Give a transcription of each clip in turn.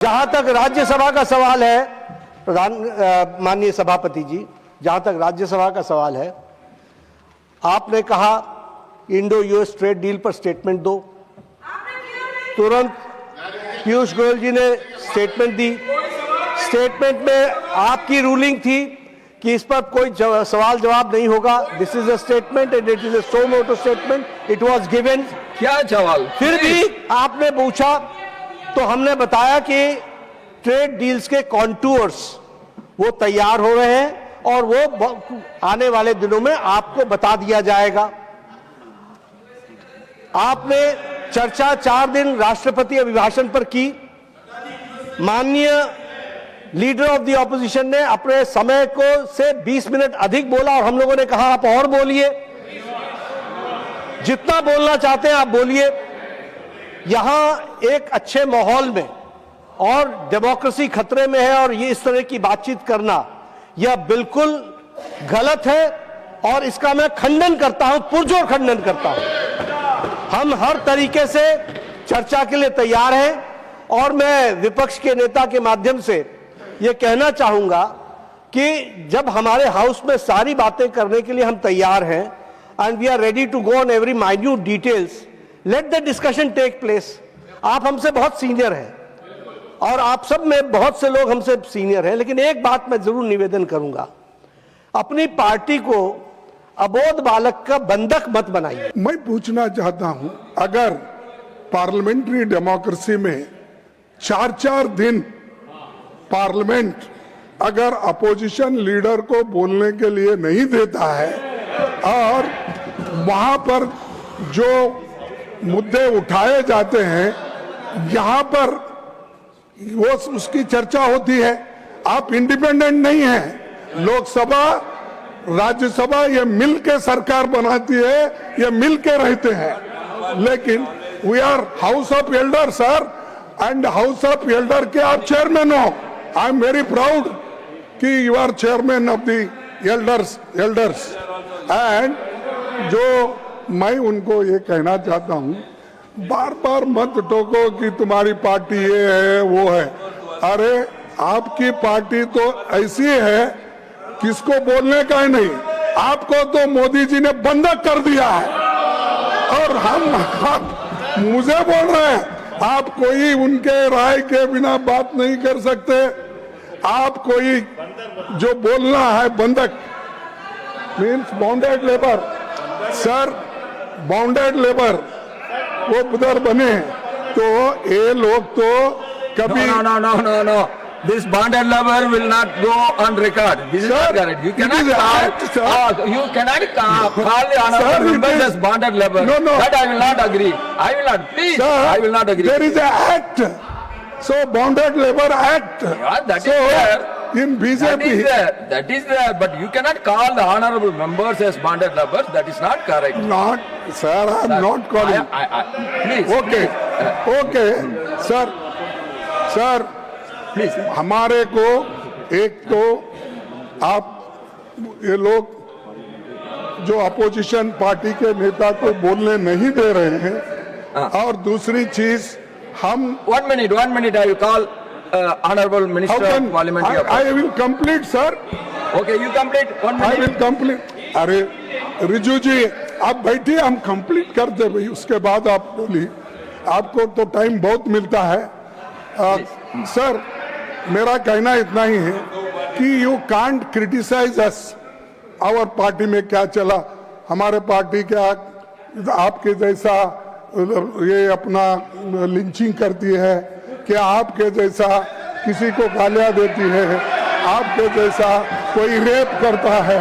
जहां तक राज्यसभा का सवाल है, माननीय सभापति जी, जहां तक राज्यसभा का सवाल है, आपने कहा इंडो यूएस ट्रेड डील पर स्टेटमेंट दो। तुरंत पीयूष गोयल जी ने स्टेटमेंट दी। स्टेटमेंट में आपकी रूलिंग थी कि इस पर कोई सवाल जवाब नहीं होगा। This is a statement and it is a suo motu statement, it was given. क्या सवाल? फिर भी आपने पूछा तो हमने बताया कि ट्रेड डील्स के कॉन्टूर्स वो तैयार हो रहे हैं और वो आने वाले दिनों में आपको बता दिया जाएगा। आपने चर्चा 4 दिन राष्ट्रपति अभिभाषण पर की। माननीय लीडर ऑफ द ऑपोजिशन ने अपने समय को से 20 मिनट अधिक बोला और हम लोगों ने कहा आप और बोलिए, जितना बोलना चाहते हैं आप बोलिए। यहां एक अच्छे माहौल में और डेमोक्रेसी खतरे में है और ये इस तरह की बातचीत करना यह बिल्कुल गलत है और इसका मैं खंडन करता हूं, पुरजोर खंडन करता हूं। हम हर तरीके से चर्चा के लिए तैयार हैं और मैं विपक्ष के नेता के माध्यम से यह कहना चाहूंगा कि जब हमारे हाउस में सारी बातें करने के लिए हम तैयार हैं and we are ready to go on every minute details, let the discussion take place. आप हमसे बहुत सीनियर हैं और आप सब में बहुत से लोग हमसे सीनियर हैं, लेकिन एक बात मैं जरूर निवेदन करूंगा, अपनी पार्टी को अबोध बालक का बंधक मत बनाइए। मैं पूछना चाहता हूं, अगर पार्लियामेंट्री डेमोक्रेसी में 4-4 दिन पार्लियामेंट अगर अपोजिशन लीडर को बोलने के लिए नहीं देता है और वहां पर जो मुद्दे उठाए जाते हैं यहां पर वो उसकी चर्चा होती है, आप इंडिपेंडेंट नहीं हैं। लोकसभा राज्यसभा ये मिल के सरकार बनाती है, ये मिल के रहते हैं, लेकिन we are house of elder sir, and house of elder के आप चेयरमैन हो। आई एम वेरी प्राउड कि you are chairman of the elders and जो मैं उनको ये कहना चाहता हूं, बार बार मत टोको कि तुम्हारी पार्टी ये है वो है। अरे आपकी पार्टी तो ऐसी है किसको बोलने का ही नहीं, आपको तो मोदी जी ने बंधक कर दिया है और आप मुझे बोल रहे हैं आप कोई उनके राय के बिना बात नहीं कर सकते। आप कोई जो बोलना है बंधक means bounded labour, sir bounded labour वो उधर बने तो ये लोग तो कभी No. This bonded labor will not go on record. This is not correct. You cannot call the honorable members as bonded labor. No. That I will not agree. I will not. Please, sir, I will not agree. There is an act. So Bonded Labor Act. Yeah, that so, is there. In BJP. That is there. But you cannot call the honorable members as bonded laborers. That is not correct. Not, sir. I am not calling. Please. Okay. Okay, sir. Please. हमारे को एक तो आप ये लोग जो opposition party के नेता को बोलने नहीं दे रहे हैं और दूसरी चीज हम 1 minute. I will call honorable minister of parliamentary affairs. I will complete, sir. Okay, you complete. 1 minute. I will complete. अरे रिजू जी आप बैठिए, हम कंप्लीट कर दे भाई, उसके बाद आप बोलिए। आपको तो टाइम बहुत मिलता है। सर मेरा कहना इतना ही है कि you can't criticise us. Our party में क्या चला, हमारे पार्टी क्या आपके जैसा ये अपना लिंचिंग करती है, क्या आपके जैसा किसी को गालियां देती है, आपके जैसा कोई रेप करता है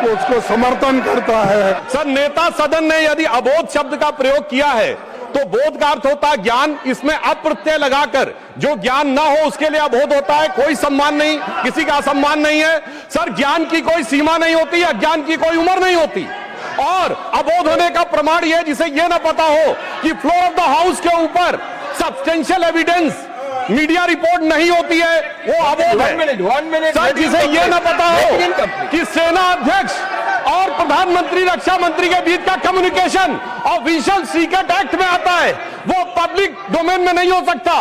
तो उसको समर्थन करता है। सर नेता सदन ने यदि अबोध शब्द का प्रयोग किया है तो बोध का अर्थ होता है ज्ञान, इसमें अप्रत्यय लगाकर जो ज्ञान ना हो उसके लिए अबोध होता है। कोई सम्मान नहीं, किसी का असम्मान नहीं है सर। ज्ञान की कोई सीमा नहीं होती, अज्ञान की कोई उम्र नहीं होती। और अबोध होने का प्रमाण यह जिसे यह ना पता हो कि फ्लोर ऑफ द हाउस के ऊपर सब्सटेंशियल एविडेंस मीडिया रिपोर्ट नहीं होती है, वो अबोध है। 1 minute. सर जिसे यह ना पता हो कि सेना अध्यक्ष और प्रधानमंत्री रक्षा मंत्री के बीच का कम्युनिकेशन ऑफिशियल सीक्रेट एक्ट में आता है, वो पब्लिक डोमेन में नहीं हो सकता।